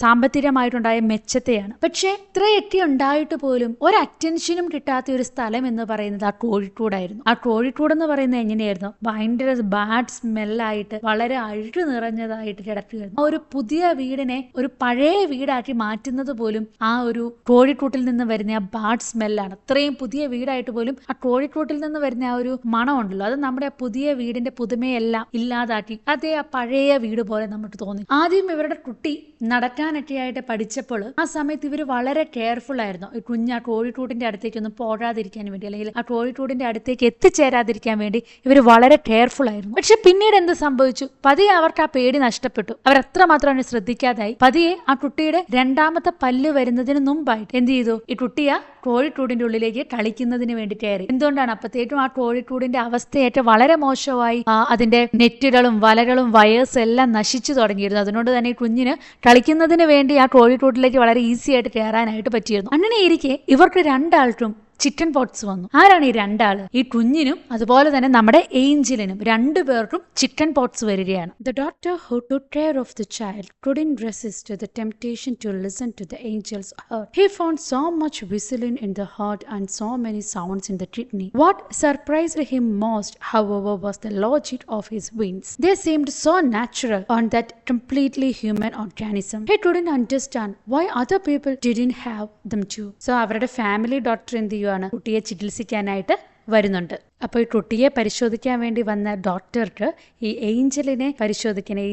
[SPEAKER 1] സാമ്പത്തികമായിട്ടുണ്ടായ മെച്ചത്തെയാണ്. പക്ഷെ ഇത്രയൊക്കെ ഉണ്ടായിട്ട് പോലും ഒരു അറ്റൻഷനും കിട്ടാത്ത ഒരു സ്ഥലം എന്ന് പറയുന്നത് ആ കോഴിക്കോടായിരുന്നു. ആ കോഴിക്കോട് എന്ന് പറയുന്നത് എങ്ങനെയായിരുന്നു, ഭയങ്കര ബാഡ് സ്മെല്ലായിട്ട് വളരെ അഴുക്ക് നിറഞ്ഞതായിട്ട് കിടക്കുകയായിരുന്നു. ആ ഒരു പുതിയ വീടിനെ ഒരു പഴയ വീടാക്കി മാറ്റുന്നത് പോലും ആ ഒരു കോഴിക്കോട്ടിൽ നിന്ന് വരുന്ന ആ ബാഡ് സ്മെല്ലാണ്. അത്രയും പുതിയ വീടായിട്ട് പോലും ആ കോഴിക്കോട്ടിൽ നിന്ന് വരുന്ന ആ ഒരു മണമുണ്ടല്ലോ, അത് നമ്മുടെ പുതിയ വീടിന്റെ പുതുമയെല്ലാം ഇല്ലാതാക്കി അതേ ആ പഴയ വീട് പോലെ നമുക്ക് തോന്നി. ആദ്യം ഇവരുടെ കുട്ടി നടക്കാനൊക്കെ ആയിട്ട് പഠിച്ചപ്പോൾ ആ സമയത്ത് ഇവർ വളരെ കെയർഫുൾ ആയിരുന്നു. ഈ കുഞ്ഞ് ആ കോഴിക്കോട്ടിന്റെ അടുത്തേക്കൊന്നും പോകാതിരിക്കാൻ വേണ്ടി, അല്ലെങ്കിൽ ആ കോഴിക്കോട്ടിന്റെ അടുത്തേക്ക് എത്തിച്ചേരാതിരിക്കാൻ വേണ്ടി ഇവർ വളരെ കെയർഫുൾ ആയിരുന്നു. പക്ഷെ പിന്നീട് എന്ത് സംഭവിച്ചു, പതിയെ അവർക്ക് ആ പേടി നഷ്ടപ്പെട്ടു. അവർ അത്രമാത്രം ശ്രദ്ധിക്കാതായി. പതിയെ ആ കുട്ടിയുടെ രണ്ടാമത്തെ പല്ല് വരുന്നതിന് മുമ്പായിട്ട് എന്ത് ചെയ്തു, ഈ കുട്ടി ആ കോഴിക്കൂടിന്റെ ഉള്ളിലേക്ക് കളിക്കുന്നതിന് വേണ്ടി കയറി. എന്തുകൊണ്ടാണ്, അപ്പത്തേക്കും ആ കോഴിക്കൂടിന്റെ അവസ്ഥയേറ്റ വളരെ മോശമായി. അതിന്റെ നെറ്റുകളും വലകളും വയേഴ്സ് എല്ലാം നശിച്ചു തുടങ്ങിയിരുന്നു. അതുകൊണ്ട് തന്നെ ഈ കുഞ്ഞിന് കളിക്കുന്നതിന് വേണ്ടി ആ കോഴിക്കൂട്ടിലേക്ക് വളരെ ഈസി ആയിട്ട് കയറാനായിട്ട് പറ്റിയിരുന്നു. അങ്ങനെ ഇരിക്കെ ഇവർക്ക് രണ്ടാൾക്കും ചിക്കൻ പോട്ട്സ് വന്നു. ആരാണ് ഈ രണ്ടാള്, ഈ കുഞ്ഞിനും അതുപോലെ തന്നെ നമ്മുടെ ഏഞ്ചലിനും രണ്ടുപേർക്കും ചിക്കൻ പോട്ട്സ് വരികയാണ്. The doctor who took care of the child couldn't resist the temptation to listen to the angel's heart. He found so much whistling in the heart and so many sounds in the kidney. What surprised him most, however, was the logic of his winds. They seemed so natural on that completely human organism. He couldn't understand why other people didn't have them too. So അവരുടെ ഫാമിലി ഡോക്ടർ എന്ത് ചെയ്യുവാണ്, കുട്ടിയെ ചികിത്സിക്കാനായിട്ട് വരുന്നുണ്ട്. അപ്പോൾ ഈ കുട്ടിയെ പരിശോധിക്കാൻ വേണ്ടി വന്ന ഡോക്ടർക്ക് ഈ ഏഞ്ചലിനെ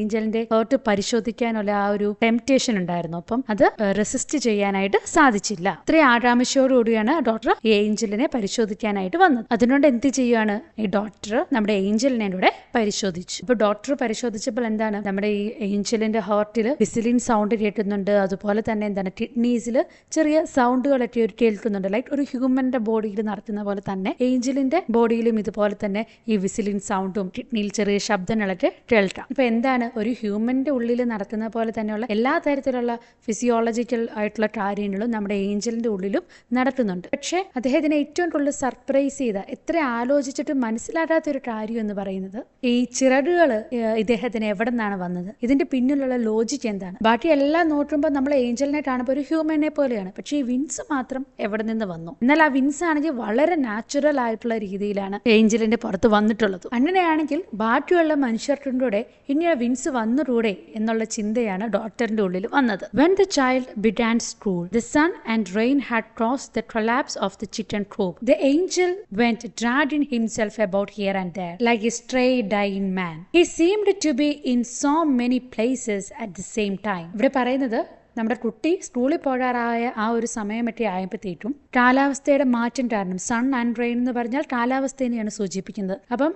[SPEAKER 1] ഏഞ്ചലിന്റെ ഹേർട്ട് പരിശോധിക്കാനുള്ള ആ ഒരു ടെംപ്റ്റേഷൻ ഉണ്ടായിരുന്നു. അപ്പം അത് റെസിസ്റ്റ് ചെയ്യാനായിട്ട് സാധിച്ചില്ല. ഇത്രയും ആകാംക്ഷയോടുകൂടിയാണ് ഡോക്ടർ ഈ ഏഞ്ചലിനെ പരിശോധിക്കാനായിട്ട് വന്നത്. അതിനോട് എന്ത് ചെയ്യുകയാണ്, ഈ ഡോക്ടർ നമ്മുടെ ഏഞ്ചലിനെ കൂടെ പരിശോധിച്ചു. അപ്പൊ ഡോക്ടർ പരിശോധിച്ചപ്പോൾ എന്താണ്, നമ്മുടെ ഈ ഏഞ്ചലിന്റെ ഹാർട്ടിൽ വിസിലിൻ സൗണ്ട് കേൾക്കുന്നുണ്ട്. അതുപോലെ തന്നെ എന്താണ്, കിഡ്നീസിൽ ചെറിയ സൗണ്ടുകളൊക്കെ കേൾക്കുന്നുണ്ട്. ലൈക്ക് ഒരു ഹ്യൂമന്റെ ബോഡിയിൽ നടത്തുന്ന പോലെ തന്നെ ഏഞ്ചലിന്റെ ബോഡിയിലും ഇതുപോലെ തന്നെ ഈ വിസിലിൻ സൗണ്ടും കിഡ്നിയിൽ ചെറിയ ശബ്ദങ്ങളൊക്കെ കേൾക്കാം. ഇപ്പൊ എന്താണ്, ഒരു ഹ്യൂമന്റെ ഉള്ളിൽ നടത്തുന്ന പോലെ തന്നെയുള്ള എല്ലാ തരത്തിലുള്ള ഫിസിയോളജിക്കൽ ആയിട്ടുള്ള കാര്യങ്ങളും നമ്മുടെ ഏഞ്ചലിന്റെ ഉള്ളിലും നടത്തുന്നുണ്ട്. പക്ഷെ അദ്ദേഹത്തിനെ ഏറ്റവും കൂടുതൽ സർപ്രൈസ് ചെയ്ത, എത്ര ആലോചിച്ചിട്ട് മനസ്സിലാകാത്ത ഒരു കാര്യം എന്ന് പറയുന്നത്, ഈ ചിറകുകള് ഇദ്ദേഹത്തിന് എവിടെ നിന്നാണ് വന്നത്, ഇതിന്റെ പിന്നിലുള്ള ലോജിക്ക് എന്താണ്. ബാക്കി എല്ലാം നോക്കുമ്പോൾ നമ്മൾ ഏഞ്ചലിനെ കാണുമ്പോൾ ഒരു ഹ്യൂമനെ പോലെയാണ്. പക്ഷെ ഈ വിൻസ് മാത്രം എവിടെ നിന്ന് വന്നു? എന്നാൽ ആ വിൻസ് ആണെങ്കിൽ വളരെ നാച്ചുറൽ ആയിട്ടുള്ള രീതിയിലാണ് ഏഞ്ചലിന്റെ പുറത്ത് വന്നിട്ടുള്ളത്. അങ്ങനെയാണെങ്കിൽ ബാക്കിയുള്ള മനുഷ്യർക്കൂടെ ഇനി ആ വിൻസ് വന്നുകൂടെ എന്നുള്ള ചിന്തയാണ് ഡോക്ടറിന്റെ ഉള്ളിൽ വന്നത്. When the child began school, the sun and rain had caused the collapse of the chicken coop. The angel went dragging himself about here and there like a stray dying man. He seemed to be in so many places at the same time. ഇവിടെ പറയുന്നത്, നമ്മുടെ കുട്ടി സ്കൂളിൽ പോകാറായ ആ ഒരു സമയമൊക്കെ ആയപ്പോഴത്തേക്കും കാലാവസ്ഥയുടെ മാറ്റം കാരണം, സൺ ആൻഡ് റെയിൻ എന്ന് പറഞ്ഞാൽ കാലാവസ്ഥയെയാണ് സൂചിപ്പിക്കുന്നത്. അപ്പം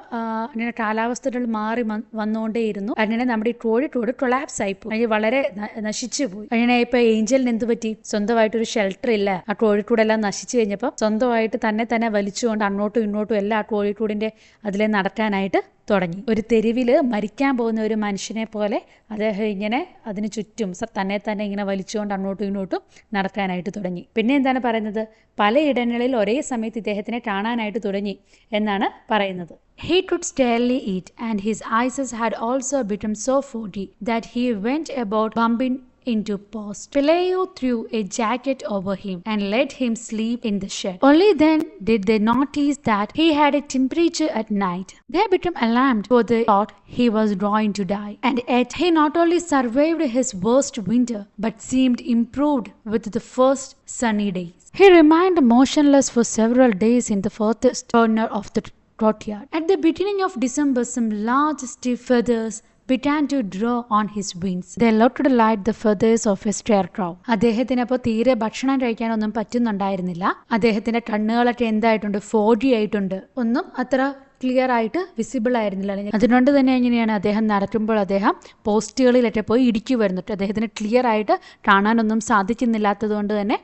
[SPEAKER 1] അങ്ങനെ കാലാവസ്ഥകൾ മാറി വന്നുകൊണ്ടേയിരുന്നു. അങ്ങനെ നമ്മുടെ ഈ ട്രോയിഡ് കൊളാപ്സ് ആയിപ്പോയി, അതിന് വളരെ നശിച്ചു പോയി. അങ്ങനെ ഇപ്പൊ ഏഞ്ചലിന് എന്ത് പറ്റി? സ്വന്തമായിട്ടൊരു ഷെൽട്ടർ ഇല്ല. ആ ട്രോയിഡ് എല്ലാം നശിച്ചു കഴിഞ്ഞപ്പോൾ സ്വന്തമായിട്ട് തന്നെ വലിച്ചുകൊണ്ട് അങ്ങോട്ടും ഇങ്ങോട്ടും എല്ലാം ആ ട്രോയിഡിന്റെ അതിലെ നടക്കാനായിട്ട് തുടങ്ങി. ഒരു തെരുവിൽ മരിക്കാൻ പോകുന്ന ഒരു മനുഷ്യനെ പോലെ അദ്ദേഹം ഇങ്ങനെ അതിന് ചുറ്റും തന്നെ ഇങ്ങനെ വലിച്ചുകൊണ്ട് അങ്ങോട്ടും ഇങ്ങോട്ടും നടക്കാനായിട്ട് തുടങ്ങി. പിന്നെ എന്താണ് പറയുന്നത്? പലയിടങ്ങളിൽ ഒരേ സമയത്ത് ഇദ്ദേഹത്തിനെ കാണാനായിട്ട് തുടങ്ങി എന്നാണ് പറയുന്നത്. He could scarcely eat, and his eyes had also become so foggy that he went about bumping into posts. Pelayo threw a jacket over him and let him sleep in the shed. Only then did they notice that he had a temperature at night. They became alarmed, for they thought he was going to die. And yet he not only survived his worst winter, but seemed improved with the first sunny days. He remained motionless for several days in the furthest corner of the courtyard. At the beginning of December, some large stiff feathers began to draw on his wings. They looked like the feathers of a scarecrow. അദ്ദേഹത്തിന് അപ്പോൾ തീരെ ഭക്ഷണം കഴിക്കാനൊന്നും പറ്റുന്നുണ്ടായിരുന്നില്ല. അദ്ദേഹത്തിന്റെ കണ്ണുകളൊക്കെ എന്തായിട്ടുണ്ട്? ഫോഗി ആയിട്ടുണ്ട്. ഒന്നും അത്ര ക്ലിയർ ആയിട്ട് വിസിബിൾ ആയിരുന്നില്ല. അതുകൊണ്ട് തന്നെ എങ്ങനെയാണ് അദ്ദേഹം നടക്കുമ്പോൾ അദ്ദേഹം പോസ്റ്റുകളിലൊക്കെ പോയി ഇടിക്കുമായിരുന്നു. അദ്ദേഹത്തിന് ക്ലിയർ ആയിട്ട് കാണാനൊന്നും സാധിക്കുന്നില്ലാത്തത് കൊണ്ട് തന്നെ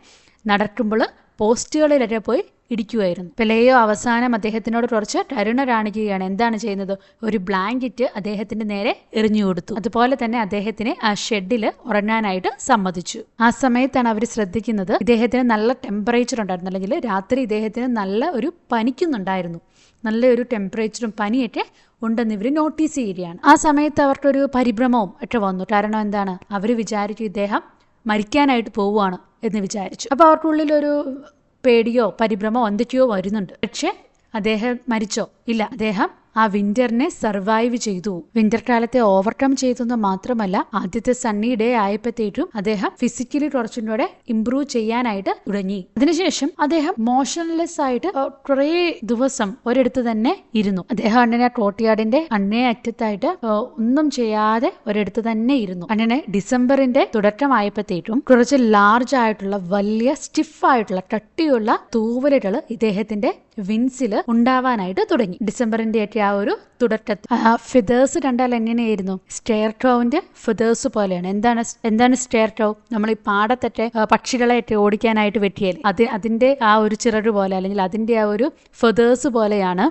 [SPEAKER 1] നടക്കുമ്പോൾ പോസ്റ്റുകളിലൊക്കെ പോയി ഇടിക്കുമായിരുന്നു. പെലേയോ അവസാനം അദ്ദേഹത്തിനോട് കുറച്ച് കരുണ കാണിക്കുകയാണ്. എന്താണ് ചെയ്യുന്നത്? ഒരു ബ്ലാങ്കറ്റ് അദ്ദേഹത്തിന്റെ നേരെ എറിഞ്ഞു കൊടുത്തു. അതുപോലെ തന്നെ അദ്ദേഹത്തിനെ ആ ഷെഡിൽ ഉറങ്ങാനായിട്ട് സമ്മതിച്ചു. ആ സമയത്താണ് അവർ ശ്രദ്ധിക്കുന്നത്, ഇദ്ദേഹത്തിന് നല്ല ടെമ്പറേച്ചർ ഉണ്ടായിരുന്നു, അല്ലെങ്കിൽ രാത്രി ഇദ്ദേഹത്തിന് നല്ല ഒരു പനിക്കുന്നുണ്ടായിരുന്നു. നല്ലൊരു ടെമ്പറേച്ചറും പനിയൊക്കെ ഉണ്ടെന്ന് ഇവർ നോട്ടീസ് ചെയ്യുകയാണ്. ആ സമയത്ത് അവർക്കൊരു പരിഭ്രമവും ഒക്കെ വന്നു. കാരണം എന്താണ്? അവർ വിചാരിച്ചു ഇദ്ദേഹം മരിക്കാനായിട്ട് പോവുകയാണ് എന്ന് വിചാരിച്ചു. അപ്പോൾ അവർക്കുള്ളിലൊരു പേടിയോ പരിഭ്രമോ എന്തൊക്കെയോ വരുന്നുണ്ട്. പക്ഷെ അദ്ദേഹം മരിച്ചോ? ഇല്ല. അദ്ദേഹം ആ വിന്ററിനെ സർവൈവ് ചെയ്തു. വിന്റർ കാലത്തെ ഓവർകം ചെയ്തെന്ന് മാത്രമല്ല, ആദ്യത്തെ സണ്ണി ഡേ ആയപ്പോഴത്തേക്കും അദ്ദേഹം ഫിസിക്കലി കുറച്ചും കൂടെ ഇംപ്രൂവ് ചെയ്യാനായിട്ട് തുടങ്ങി. അതിനുശേഷം അദ്ദേഹം മോഷൻലെസ് ആയിട്ട് കുറേ ദിവസം ഒരിടത്ത് തന്നെ ഇരുന്നു. അദ്ദേഹം അങ്ങനെ കോർട്ട്യാർഡിന്റെ അങ്ങേ അറ്റത്തായിട്ട് ഒന്നും ചെയ്യാതെ ഒരിടത്ത് തന്നെ ഇരുന്നു. അങ്ങനെ ഡിസംബറിന്റെ തുടക്കമായപ്പോഴത്തേക്കും കുറച്ച് ലാർജ് ആയിട്ടുള്ള വലിയ സ്റ്റിഫായിട്ടുള്ള കട്ടിയുള്ള തൂവലുകൾ ഇദ്ദേഹത്തിന്റെ വിൻസിൽ ഉണ്ടാവാനായിട്ട് തുടങ്ങി. ഡിസംബറിന്റെ ഒക്കെ ആ ഒരു തുടക്കത്തിൽ ഫെതേഴ്സ് കണ്ടാൽ എങ്ങനെയായിരുന്നു? സ്റ്റെയർക്രൗവിന്റെ ഫെതേഴ്സ് പോലെയാണ്. എന്താണ് സ്റ്റെയർക്രൗ? നമ്മൾ ഈ പാടത്തൊക്കെ പക്ഷികളെയൊക്കെ ഓടിക്കാനായിട്ട് വെട്ടിയാൽ അതിന്റെ ആ ഒരു ചിറക് പോലെ, അല്ലെങ്കിൽ അതിന്റെ ആ ഒരു ഫെതേഴ്സ് പോലെയാണ്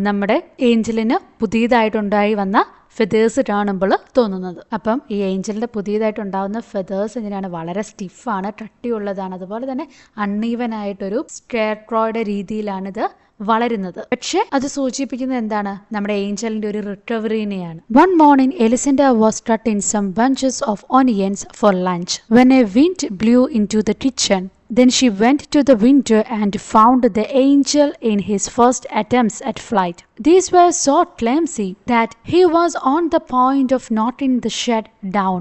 [SPEAKER 1] നമ്മുടെ ഏഞ്ചലിന് പുതിയതായിട്ടുണ്ടായി വന്ന ഫെതേഴ്സ് കാണുമ്പോൾ തോന്നുന്നത്. അപ്പം ഈ ഏഞ്ചലിന്റെ പുതിയതായിട്ടുണ്ടാകുന്ന ഫെതേഴ്സ് എങ്ങനെയാണ്? വളരെ സ്റ്റിഫാണ്, കട്ടിയുള്ളതാണ്. അതുപോലെ തന്നെ അൺഈവൻ ആയിട്ടൊരു സ്കെയർക്രോയുടെ രീതിയിലാണിത് വളരുന്നത്. പക്ഷെ അത് സൂചിപ്പിക്കുന്നത് എന്താണ്? നമ്മുടെ ഏഞ്ചലിന്റെ ഒരു റിക്കവറിനെയാണ്. One morning, Elisenda was cutting some bunches of onions for lunch when a wind blew into the kitchen. Then she went to the window and found the angel in his first attempts at flight. These were so clumsy that he was on the point of knocking the shed down,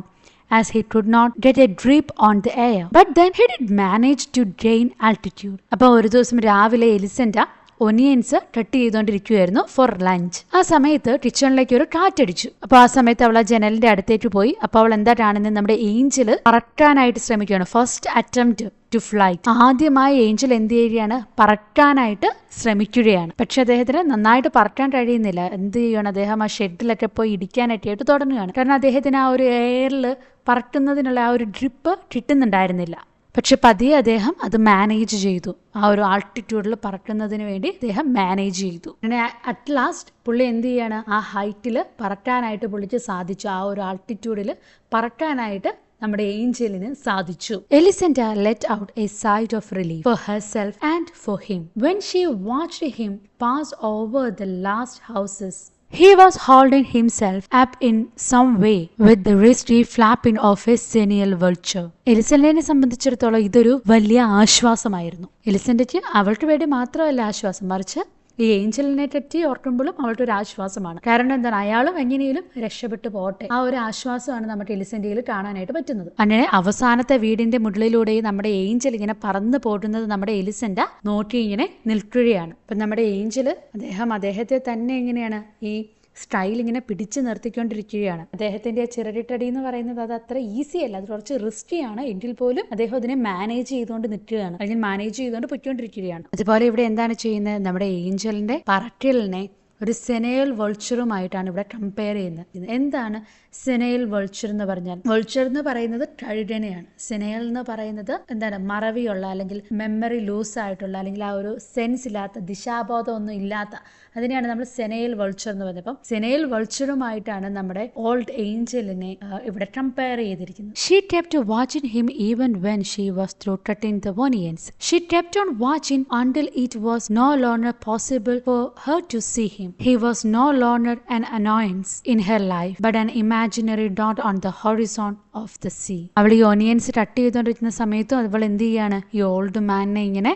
[SPEAKER 1] as he could not get a grip on the air. But then he did manage to gain altitude. അപ്പോൾ ഒരു ദിവസം രാവിലെ എലിസെൻഡ ഒനിയൻസ് കട്ട് ചെയ്തുകൊണ്ടിരിക്കുകയായിരുന്നു ഫോർ ലഞ്ച്. ആ സമയത്ത് കിച്ചണിലേക്ക് ഒരു കാറ്റടിച്ചു. അപ്പോൾ ആ സമയത്ത് അവൾ ആ ജനലിന്റെ അടുത്തേക്ക് പോയി. അപ്പോൾ അവൾ എന്താ കാണുന്നത്? നമ്മുടെ ഏഞ്ചൽ പറക്കാനായിട്ട് ശ്രമിക്കുകയാണ്. First attempt to flight. ആദ്യമായി ഏഞ്ചൽ എന്ത് ചെയ്യുകയാണ്? പറക്കാനായിട്ട് ശ്രമിക്കുകയാണ്. പക്ഷെ അദ്ദേഹത്തിന് നന്നായിട്ട് പറക്കാൻ കഴിയുന്നില്ല. എന്ത് ചെയ്യുകയാണ്? അദ്ദേഹം ആ ഷെഡിലൊക്കെ പോയി ഇടിക്കാനൊക്കെ ആയിട്ട് തുടങ്ങുകയാണ്. കാരണം അദ്ദേഹത്തിന് ആ ഒരു എയറിൽ പറക്കുന്നതിനുള്ള ആ ഒരു ഡ്രിപ്പ് കിട്ടുന്നുണ്ടായിരുന്നില്ല. പക്ഷെ പതിയെ അദ്ദേഹം അത് മാനേജ് ചെയ്തു. ആ ഒരു ആൾട്ടിറ്റ്യൂഡിൽ പറക്കുന്നതിന് വേണ്ടി അദ്ദേഹം മാനേജ് ചെയ്തു. അങ്ങനെ അറ്റ് ലാസ്റ്റ് പുള്ളി എന്ത് ചെയ്യാണ്? ആ ഹൈറ്റിൽ പറക്കാനായിട്ട് പുള്ളിക്ക് സാധിച്ചു. ആ ഒരു ആൾട്ടിറ്റ്യൂഡിൽ പറക്കാനായിട്ട് നമ്മുടെ ഏഞ്ചലിന് സാധിച്ചു. എലിസെൻഡ let out a sigh of relief for herself and for him when she watched him pass over the last houses. He was holding himself up in some way with the wristy flapping of a senile vulture. എലിസെൻഡയെ സംബന്ധിച്ചിടത്തോളം ഇതൊരു വലിയ ആശ്വാസമായിരുന്നു. എലിസെൻഡയ്ക്ക് അവൾക്ക് വേണ്ടി മാത്രമല്ല ആശ്വാസം, മറിച്ച് ഈ ഏഞ്ചലിനെ പറ്റി ഓർക്കുമ്പോഴും അവളുടെ ഒരു ആശ്വാസമാണ്. കാരണം എന്താണ്? അയാളും എങ്ങനെയും രക്ഷപ്പെട്ടു പോട്ടെ, ആ ഒരു ആശ്വാസമാണ് നമ്മുടെ എലിസെൻഡയിൽ കാണാനായിട്ട് പറ്റുന്നത്. അങ്ങനെ അവസാനത്തെ വീടിന്റെ മുകളിലൂടെയും നമ്മുടെ ഏഞ്ചൽ ഇങ്ങനെ പറന്നു പോകുന്നത് നമ്മുടെ എലിസെൻഡ നോക്കി ഇങ്ങനെ നിൽക്കുകയാണ്. അപ്പം നമ്മുടെ ഏഞ്ചല് അദ്ദേഹത്തെ തന്നെ എങ്ങനെയാണ് ഈ സ്റ്റൈൽ ഇങ്ങനെ പിടിച്ചു നിർത്തിക്കൊണ്ടിരിക്കുകയാണ്. അദ്ദേഹത്തിന്റെ ചിറകിട്ടടി എന്ന് പറയുന്നത് അത് അത്ര ഈസി അല്ല, അത് കുറച്ച് റിസ്കി ആണ്. എങ്കിൽ പോലും അദ്ദേഹം അതിനെ മാനേജ് ചെയ്തുകൊണ്ട് നിൽക്കുകയാണ്, അല്ലെങ്കിൽ മാനേജ് ചെയ്തുകൊണ്ട് പൊയ്ക്കൊണ്ടിരിക്കുകയാണ്. അതുപോലെ ഇവിടെ എന്താണ് ചെയ്യുന്നത്, നമ്മുടെ ഏഞ്ചലിന്റെ പറക്കലിനെ ഒരു സെനയൽ വൾച്ചറുമായിട്ടാണ് ഇവിടെ കമ്പയർ ചെയ്യുന്നത്. എന്താണ് സെനയൽ വൾച്ചർ എന്ന് പറഞ്ഞാൽ? വൾച്ചർ എന്ന് പറയുന്നത് കഴുകനെയാണ്. സെനയൽ എന്ന് പറയുന്നത് എന്താണ്, മറവിയുള്ള അല്ലെങ്കിൽ മെമ്മറി ലൂസ് ആയിട്ടുള്ള അല്ലെങ്കിൽ ആ ഒരു സെൻസ് ഇല്ലാത്ത, ദിശാബോധം ഒന്നും ഇല്ലാത്ത, അതിനെയാണ് നമ്മൾ സെനയൽ വൾച്ചർ എന്ന് പറയുന്നത്. അപ്പം സെനയൽ വൾച്ചറുമായിട്ടാണ് നമ്മുടെ ഓൾഡ് ഏഞ്ചലിനെ ഇവിടെ കമ്പയർ ചെയ്തിരിക്കുന്നത്. She kept watching him even when she was through cutting the onions. She kept on watching until it was no longer possible for her to see him. He was no longer an annoyance in her life, but an imaginary dot on the horizon of the sea. അവൾ ഈ ഓണിയൻസ് കട്ട് ചെയ്തുകൊണ്ടിരിക്കുന്ന സമയത്തും അവൾ എന്ത് ചെയ്യാണ്, ഈ ഓൾഡ് മാനിനെ ഇങ്ങനെ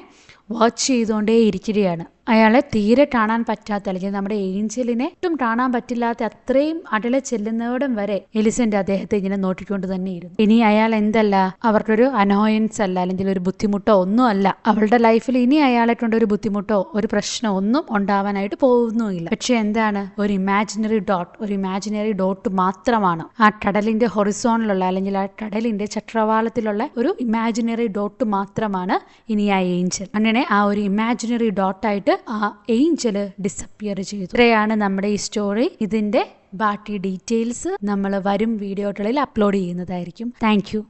[SPEAKER 1] വാച്ച് ചെയ്തുകൊണ്ടേ ഇരിക്കുകയാണ്. അയാളെ തീരെ കാണാൻ പറ്റാത്ത, അല്ലെങ്കിൽ നമ്മുടെ ഏഞ്ചലിനെ ഒട്ടും കാണാൻ പറ്റില്ലാത്ത അത്രയും അടലെ ചെല്ലുന്നവിടം വരെ എലിസന്റ് അദ്ദേഹത്തെ ഇങ്ങനെ നോക്കിക്കൊണ്ട് തന്നെ ഇരുന്നു. ഇനി അയാൾ എന്തല്ല, അവർക്കൊരു അനോയൻസ് അല്ല, അല്ലെങ്കിൽ ഒരു ബുദ്ധിമുട്ടോ ഒന്നും അല്ല. അവളുടെ ലൈഫിൽ ഇനി അയാളെ കൊണ്ട് ഒരു ബുദ്ധിമുട്ടോ ഒരു പ്രശ്നമോ ഒന്നും ഉണ്ടാവാനായിട്ട് പോകുന്നുമില്ല. പക്ഷെ എന്താണ്, ഒരു ഇമാജിനറി ഡോട്ട് മാത്രമാണ്. ആ കടലിന്റെ ഹൊറിസോണിലുള്ള, അല്ലെങ്കിൽ ആ കടലിന്റെ ചക്രവാളത്തിലുള്ള ഒരു ഇമാജിനറി ഡോട്ട് മാത്രമാണ് ഇനി ആ ഏഞ്ചൽ. അങ്ങനെ ആ ഒരു ഇമാജിനറി ഡോട്ടായിട്ട് ആ ഏഞ്ചല് ഡിസപ്പിയർ ചെയ്തു. ഇത്രയാണ് നമ്മുടെ ഈ സ്റ്റോറി. ഇതിന്റെ ബാക്കി ഡീറ്റെയിൽസ് നമ്മൾ വരും വീഡിയോകളിൽ അപ്ലോഡ് ചെയ്യുന്നതായിരിക്കും. Thank you.